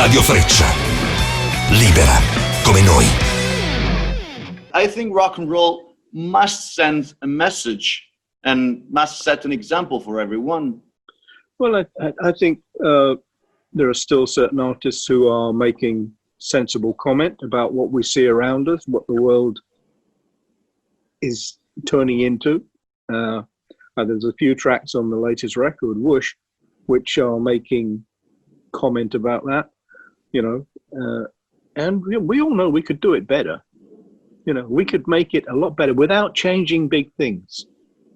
Radio Freccia. Libera come noi. I think rock and roll must send a message and must set an example for everyone. Well, I think there are still certain artists who are making sensible comment about what we see around us, what the world is turning into. There's a few tracks on the latest record, Whoosh, which are making comment about that, and we all know we could do it better. We could make it a lot better without changing big things.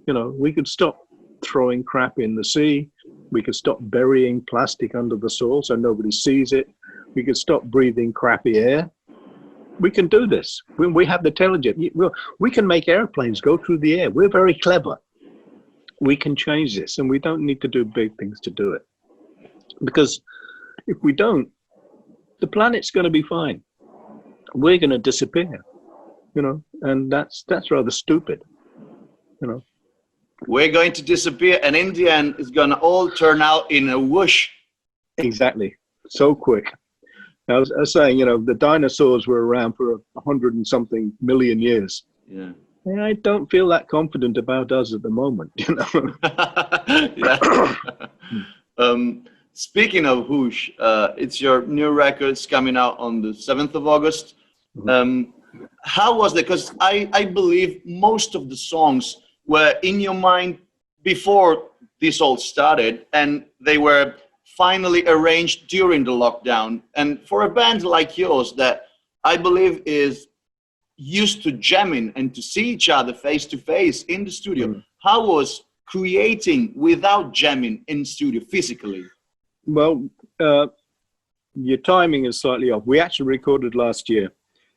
We could stop throwing crap in the sea. We could stop burying plastic under the soil so nobody sees it. We could stop breathing crappy air. We can do this. We have the intelligence. We can make airplanes go through the air. We're very clever. We can change this, and we don't need to do big things to do it. Because if we don't, the planet's going to be fine. We're going to disappear, and that's rather stupid, We're going to disappear, and in the end, it's going to all turn out in a whoosh. Exactly. So quick. I was saying, the dinosaurs were around for 100 and something million years. Yeah. And I don't feel that confident about us at the moment, Speaking of whoosh, it's your new record. It's coming out on the 7th of August. How was that? Because I believe most of the songs were in your mind before this all started, and they were finally arranged during the lockdown. And for a band like yours that I believe is used to jamming and to see each other face to face in the studio, how was creating without jamming in studio physically? Well, your timing is slightly off. We actually recorded last year,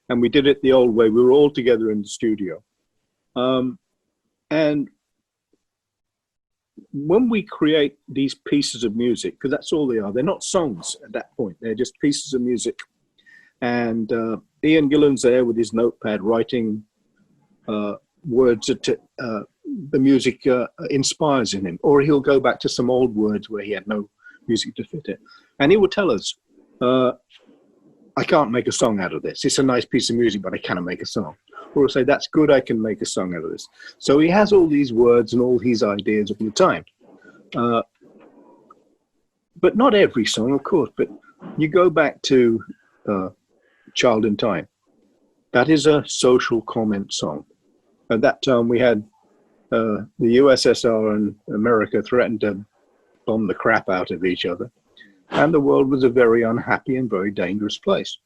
and we did it the old way. We were all together in the studio. And when we create these pieces of music, because that's all they are, they're not songs at that point, they're just pieces of music. And Ian Gillan's there with his notepad writing words that the music inspires in him, or he'll go back to some old words where he had no music to fit it. And he will tell us, I can't make a song out of this. It's a nice piece of music, but I cannot make a song. Or he'll say, that's good, I can make a song out of this. So he has all these words and all his ideas all the time. But not every song, of course. But you go back to Child in Time. That is a social comment song. At that time, we had the USSR and America threatened to bomb the crap out of each other. And the world was a very unhappy and very dangerous place.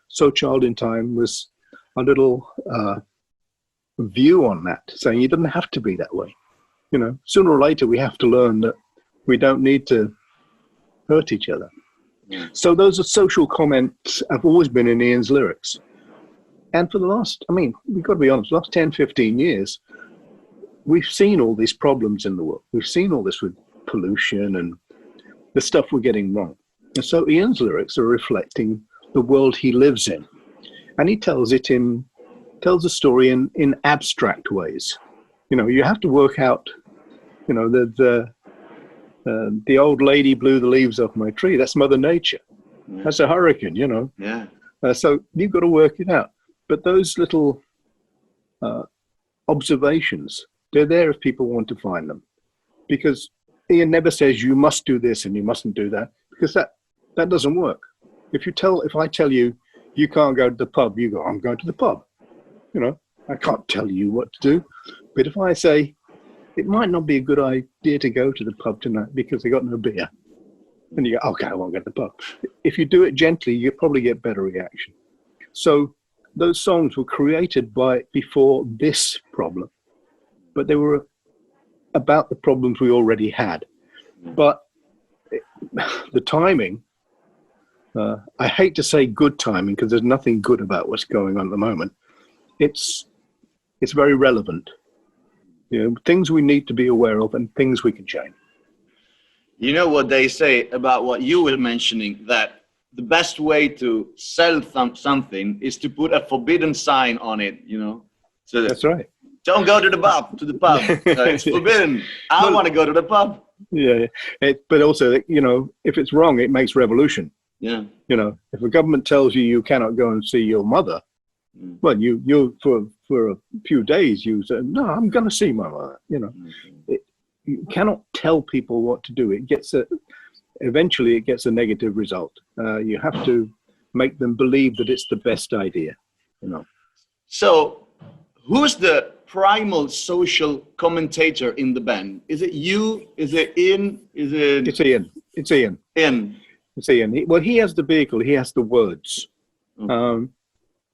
So Child in Time was a little view on that, saying it doesn't have to be that way. Sooner or later, we have to learn that we don't need to hurt each other. So those are social comments have always been in Ian's lyrics. And for the last, we've got to be honest, the last 10, 15 years, we've seen all these problems in the world. We've seen all this with pollution and the stuff we're getting wrong. And so Ian's lyrics are reflecting the world he lives in. And he tells the story in abstract ways. You have to work out, the old lady blew the leaves off my tree. That's Mother Nature. That's a hurricane, Yeah. So you've got to work it out. But those little observations, they're there if people want to find them. Because Ian never says you must do this and you mustn't do that, because that doesn't work. If I tell you you can't go to the pub, you go, I'm going to the pub. I can't tell you what to do. But if I say, it might not be a good idea to go to the pub tonight because they got no beer, and you go, okay, I won't go to the pub. If you do it gently, you probably get better reaction. So those songs were created before this problem, but they were about the problems we already had. But the timing, I hate to say good timing because there's nothing good about what's going on at the moment. It's very relevant. Things we need to be aware of and things we can change. You know what they say about what you were mentioning, that the best way to sell something is to put a forbidden sign on it, So that's right. Don't go to the pub. It's forbidden. I want to go to the pub. Yeah. But also, if it's wrong, it makes revolution. Yeah. You know, if a government tells you you cannot go and see your mother, well, you for a few days you say, no, I'm going to see my mother. You know, you cannot tell people what to do. Eventually it gets a negative result. You have to make them believe that it's the best idea. You know. So, who's the primal social commentator in the band? Is it you? Is it Ian? Is it? It's Ian. It's Ian. Ian. It's Ian. He has the vehicle. He has the words. Okay.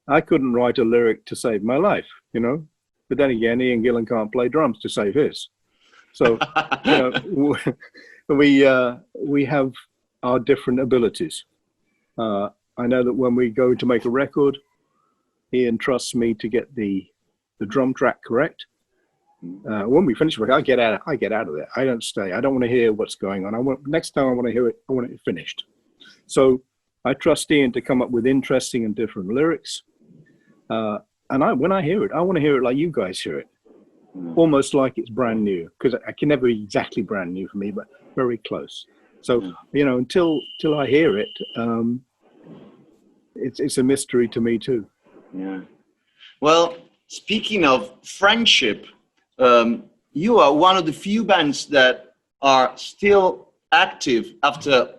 I couldn't write a lyric to save my life, you know. But then again, Ian Gillan can't play drums to save his. So, you know, we have our different abilities. I know that when we go to make a record, Ian trusts me to get the drum track correct. When we finish work, I get out of there. I don't stay. I don't want to hear what's going on. Next time I want to hear it, I want it finished. So I trust Ian to come up with interesting and different lyrics. And when I hear it, I want to hear it like you guys hear it, almost like it's brand new. Because I can never be exactly brand new for me, but very close. So you know, until I hear it, it's a mystery to me too. Yeah. Well, speaking of friendship, you are one of the few bands that are still active after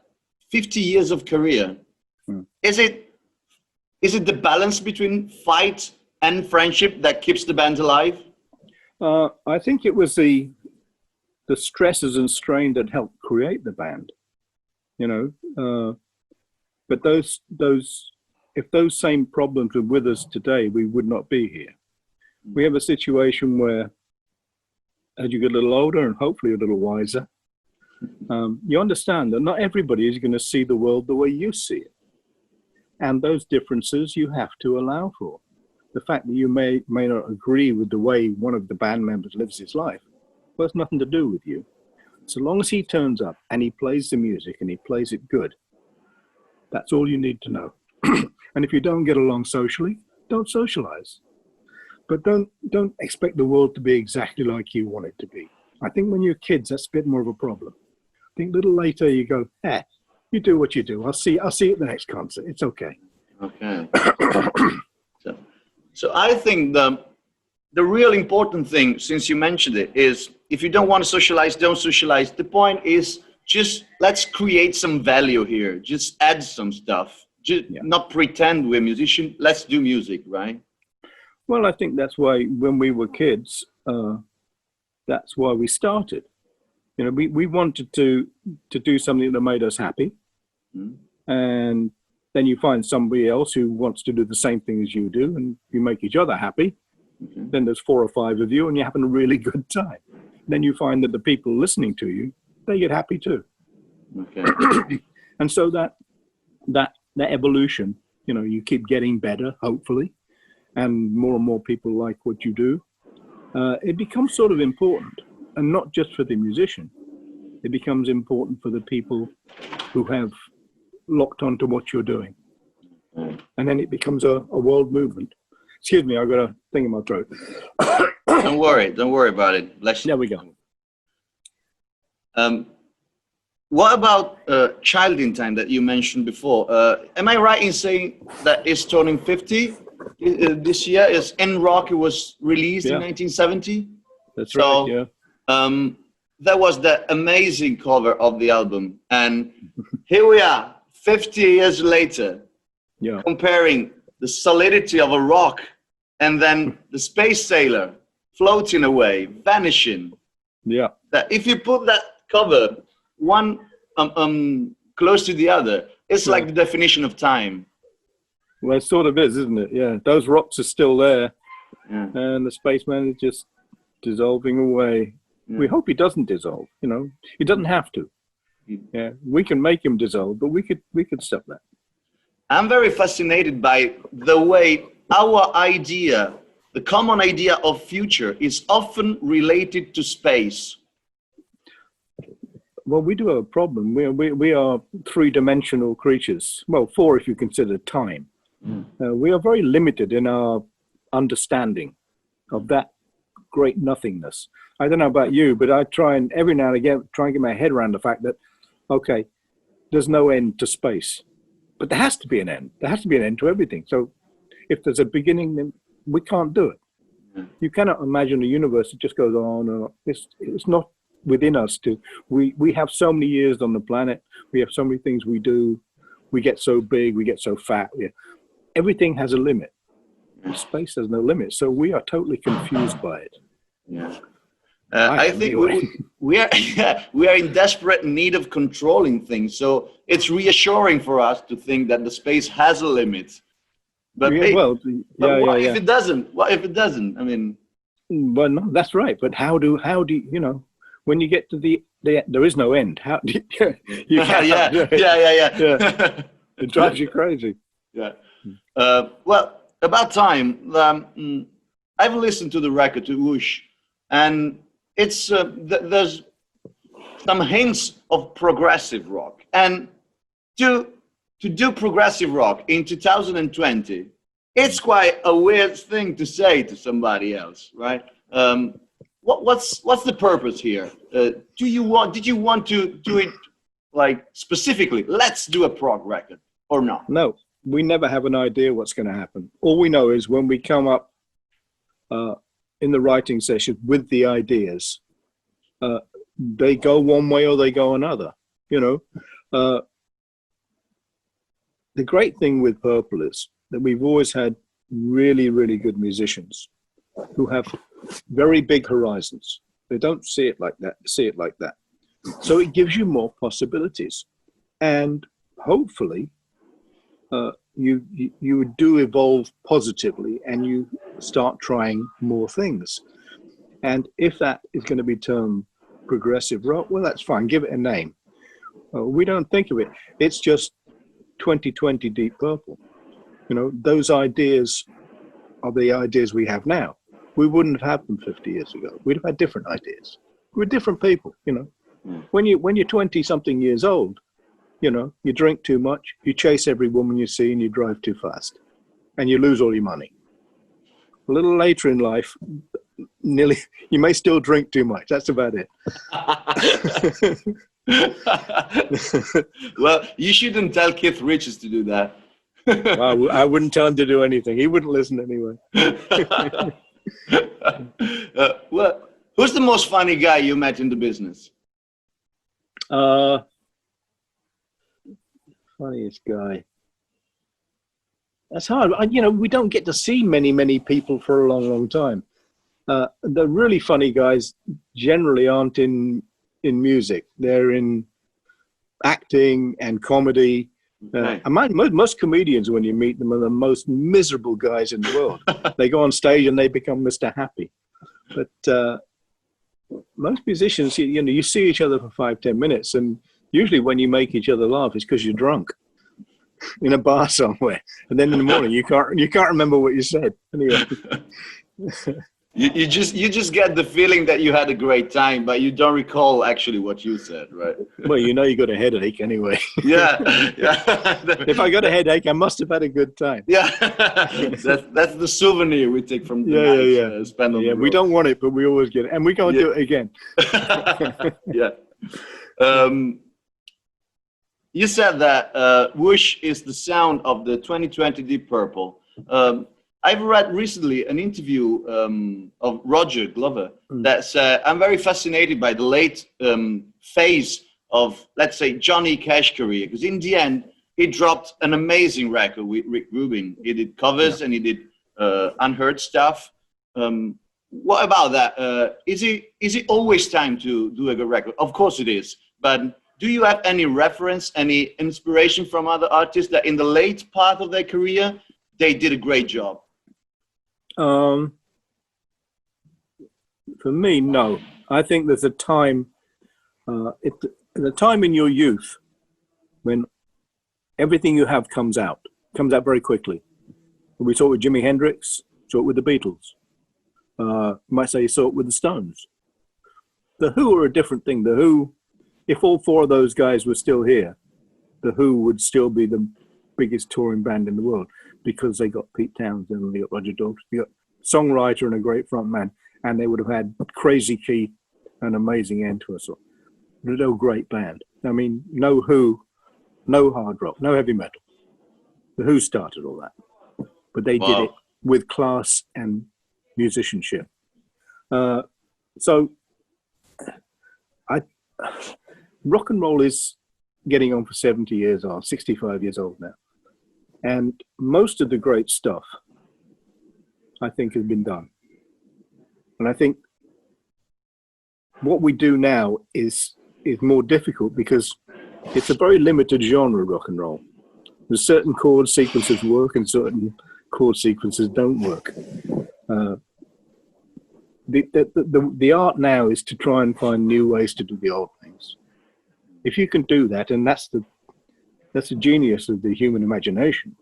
50 years of career. Is it the balance between fight and friendship that keeps the band alive? I think it was the stresses and strain that helped create the band, you know. But if those same problems were with us today, we would not be here. We have a situation where, as you get a little older and hopefully a little wiser, you understand that not everybody is going to see the world the way you see it. And those differences you have to allow for. The fact that you may not agree with the way one of the band members lives his life, well, it's nothing to do with you. So long as he turns up and he plays the music and he plays it good, that's all you need to know. And if you don't get along socially, don't socialize. But don't expect the world to be exactly like you want it to be. I think when you're kids, that's a bit more of a problem. I think a little later you go, you do what you do. I'll see you at the next concert. It's okay. Okay. So I think the real important thing, since you mentioned it, is if you don't want to socialize, don't socialize. The point is just let's create some value here. Just add some stuff. Just not pretend we're musicians. Let's do music, right? Well, I think that's why when we were kids, that's why we started. You know, we wanted to do something that made us happy. And then you find somebody else who wants to do the same thing as you do, and you make each other happy. Then there's 4 or 5 of you, and you're having a really good time. Then you find that the people listening to you, they get happy too. Okay. And so that evolution, you know, you keep getting better, hopefully, and more people like what you do. It becomes sort of important, and not just for the musician. It becomes important for the people who have locked onto what you're doing. And then it becomes a world movement. Excuse me, I've got a thing in my throat. Don't worry about it. Bless you. There we go. What about Child in Time that you mentioned before? Am I right in saying that it's turning 50 this year? Is In Rock, it was released in 1970? That's right, yeah. That was the amazing cover of the album. And here we are, 50 years later, comparing the solidity of a rock and then the space sailor floating away, vanishing. Yeah. That if you put that cover one close to the other, it's like the definition of time. Well, it sort of is, isn't it? Yeah. Those rocks are still there. Yeah. And the spaceman is just dissolving away. Yeah. We hope he doesn't dissolve, you know. He doesn't have to. Yeah. We can make him dissolve, but we could stop that. I'm very fascinated by the way our idea, the common idea of future, is often related to space. Well, we do have a problem. We are 3-dimensional creatures. Well, 4 if you consider time. We are very limited in our understanding of that great nothingness. I don't know about you, but I try and every now and again try and get my head around the fact that, okay, there's no end to space. but there has to be an end. There has to be an end to everything. So if there's a beginning, then we can't do it. You cannot imagine a universe that just goes on and on. It's not within us to. We have so many years on the planet. We have so many things we do. We get so big. We get so fat. Everything has a limit. Space has no limit. So we are totally confused by it. Yeah. I think we are in desperate need of controlling things. So it's reassuring for us to think that the space has a limit. But what if it doesn't? What if it doesn't? I mean, well, no, that's right. But how do you know when you get to the there is no end? How do you it drives you crazy. Yeah. Well, about time. I've listened to the record to Whoosh, and it's there's some hints of progressive rock, and to do progressive rock in 2020, it's quite a weird thing to say to somebody else, right? What's the purpose here? Did you want to do it like specifically? Let's do a prog record, or not? No, we never have an idea what's going to happen. All we know is when we come up in the writing session with the ideas, they go one way or they go another. The great thing with Purple is that we've always had really, really good musicians who have very big horizons. They don't see it like that, see it like that. So it gives you more possibilities. And hopefully you do evolve positively and you start trying more things. And if that is going to be termed progressive rock, well, that's fine. Give it a name. We don't think of it. It's just 2020 Deep Purple. Those ideas are the ideas we have now. We wouldn't have had them 50 years ago. We'd have had different ideas. We're different people, When you're 20 something years old, you drink too much, you chase every woman you see, and you drive too fast, and you lose all your money. A little later in life, you may still drink too much. That's about it. Well, you shouldn't tell Keith Richards to do that. I wouldn't tell him to do anything. He wouldn't listen anyway. Well, who's the most funny guy you met in the business? Funniest guy. That's hard. We don't get to see many people for a long time. The really funny guys generally aren't in music. They're in acting and comedy. And most comedians, when you meet them, are the most miserable guys in the world. They go on stage and they become Mr. Happy. But most musicians, you see each other for 5-10 minutes, and usually when you make each other laugh, it's because you're drunk in a bar somewhere, and then in the morning you can't remember what you said. Anyway. You just get the feeling that you had a great time, but you don't recall actually what you said, right? Well, you got a headache anyway. Yeah. If I got a headache, I must have had a good time. Yeah, that's the souvenir we take from the night, spend on the road. We don't want it, but we always get it, and we can't do it again. Yeah. You said that Whoosh is the sound of the 2020 Deep Purple. I've read recently an interview of Roger Glover that said, I'm very fascinated by the late phase of, let's say, Johnny Cash career, because in the end, he dropped an amazing record with Rick Rubin. He did covers and he did unheard stuff. What about that? Is it always time to do a good record? Of course it is. But do you have any reference, any inspiration from other artists that in the late part of their career, they did a great job? For me, no. I think there's a time, the time in your youth when everything you have comes out very quickly. We saw it with Jimi Hendrix, saw it with the Beatles. You might say you saw it with the Stones. The Who are a different thing. The Who, if all four of those guys were still here, the Who would still be the biggest touring band in the world, because they got Pete Townsend and they got Roger Daltrey, they got a songwriter and a great front man, and they would have had Crazy Keith and amazing end to us all. No great band. I mean, no Who, no hard rock, no heavy metal. The Who started all that, but they did it with class and musicianship. So rock and roll is getting on for 70 years old, 65 years old now. And most of the great stuff, I think, has been done. And I think what we do now is more difficult because it's a very limited genre, rock and roll. There's certain chord sequences work and certain chord sequences don't work. The art now is to try and find new ways to do the old things. If you can do that, and that's the genius of the human imagination,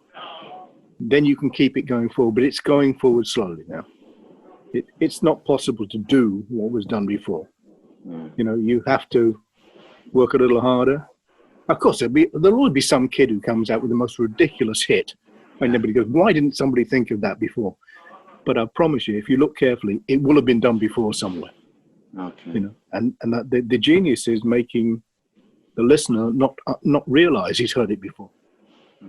then you can keep it going forward. But it's going forward slowly now. It's not possible to do what was done before. You know, you have to work a little harder. Of course, there'll always be some kid who comes out with the most ridiculous hit, and everybody goes, "Why didn't somebody think of that before?" But I promise you, if you look carefully, it will have been done before somewhere. Okay. You know, and the genius is making the listener not realize he's heard it before,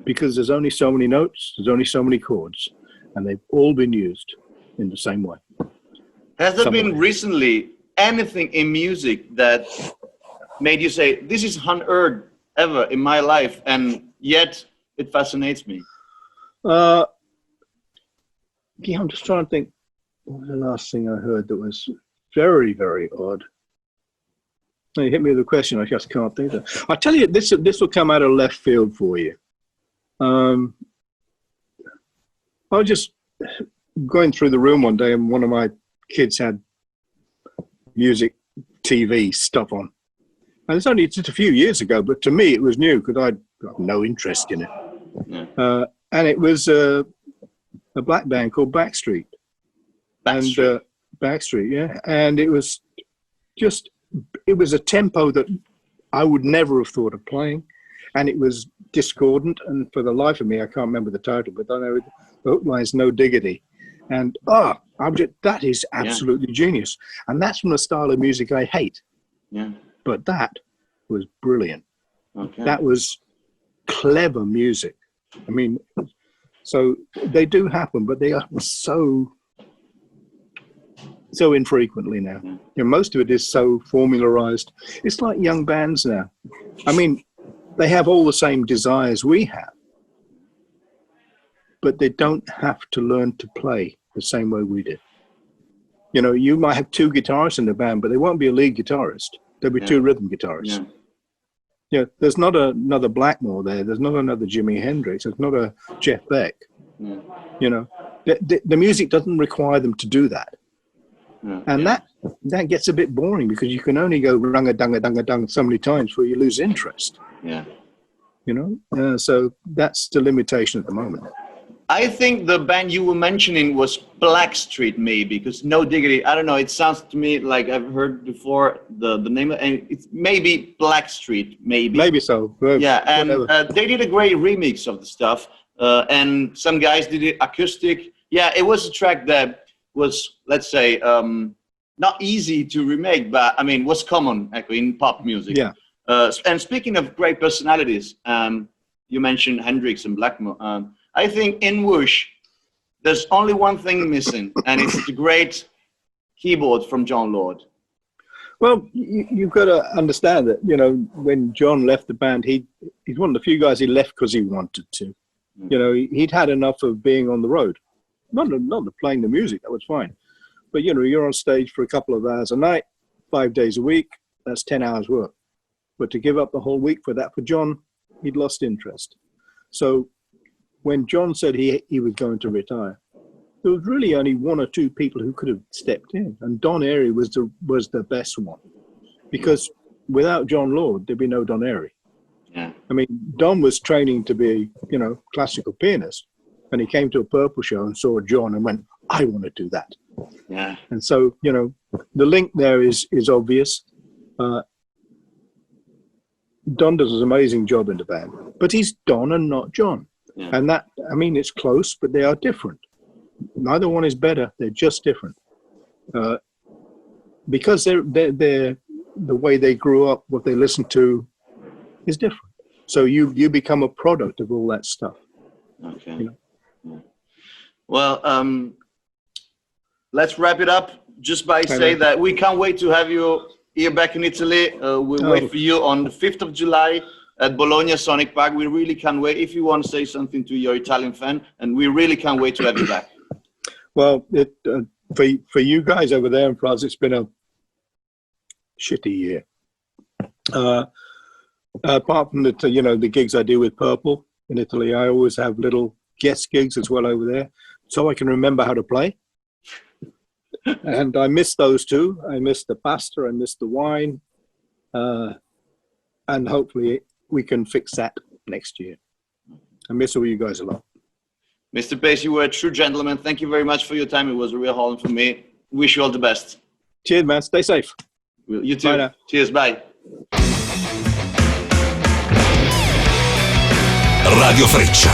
because there's only so many notes, there's only so many chords, and they've all been used in the same way. Has there been recently anything in music that made you say, "This is unheard ever in my life, and yet it fascinates me"? Yeah, I'm just trying to think. What was the last thing I heard that was very, very odd? You hit me with a question. I just can't think of it. I tell you, this will come out of left field for you. I was just going through the room one day, and one of my kids had music TV stuff on. And it's only just a few years ago, but to me it was new because I'd got no interest in it. Yeah. And it was a black band called Blackstreet. Blackstreet. And Blackstreet, yeah. And it was a tempo that I would never have thought of playing. And it was discordant. And for the life of me, I can't remember the title, but I know the hook line's No Diggity. And that is absolutely genius. And that's from a style of music I hate. Yeah. But that was brilliant. Okay. That was clever music. I mean, so they do happen, but they are so infrequently now. Yeah. You know, most of it is so formularized. It's like young bands now. I mean, they have all the same desires we have, but they don't have to learn to play the same way we did. You know, you might have two guitarists in the band, but they won't be a lead guitarist. There'll be two rhythm guitarists. Yeah, there's not another Blackmore there. There's not another Jimi Hendrix. There's not a Jeff Beck. Yeah. You know, the music doesn't require them to do that. Yeah. And that gets a bit boring because you can only go rung-a-dung-a-dung-a-dung so many times before you lose interest. Yeah. You know, so that's the limitation at the moment. I think the band you were mentioning was Blackstreet, maybe, because No Diggity, I don't know, it sounds to me like I've heard before the name, and it's maybe Blackstreet, maybe. Maybe so. Yeah, and they did a great remix of the stuff, and some guys did it acoustic. Yeah, it was a track that was, let's say, not easy to remake, but I mean, was common actually in pop music. Yeah. And speaking of great personalities, you mentioned Hendrix and Blackmore. I think in Whoosh, there's only one thing missing, and it's the great keyboard from John Lord. Well, you've got to understand that, you know, when John left the band, he's one of the few guys he left because he wanted to. You know, he'd had enough of being on the road. Not playing the music, that was fine. But, you know, you're on stage for a couple of hours a night, 5 days a week, that's 10 hours work. But to give up the whole week for that, for John, he'd lost interest. So when John said he was going to retire, there was really only one or two people who could have stepped in, and Don Airey was the best one, because without John Lord, there'd be no Don Airey. Yeah. I mean, Don was training to be, you know, classical pianist, and he came to a Purple show and saw John and went, "I want to do that." Yeah. And so, you know, the link there is obvious. Don does an amazing job in the band, but he's Don and not John. Yeah. And that, I mean, it's close, but they are different. Neither one is better. They're just different. Because they're the way they grew up, what they listened to is different. So you become a product of all that stuff. Okay. You know? Yeah. Well, let's wrap it up just by saying that we can't wait to have you here back in Italy. We'll wait for you on the 5th of July at Bologna Sonic Park. We really can't wait. If you want to say something to your Italian fan, and we really can't wait to have you back. Well, for you guys over there in France, it's been a shitty year. Apart from the gigs I do with Purple in Italy, I always have little guest gigs as well over there, so I can remember how to play. And I miss those too. I miss the pasta, I miss the wine, and hopefully we can fix that next year. I miss all you guys a lot. Mr. Paice, you were a true gentleman. Thank you very much for your time. It was a real honor for me. Wish you all the best. Cheers, man. Stay safe. You too. Bye now. Cheers. Bye. Radio Freccia.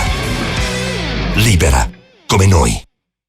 Libera come noi.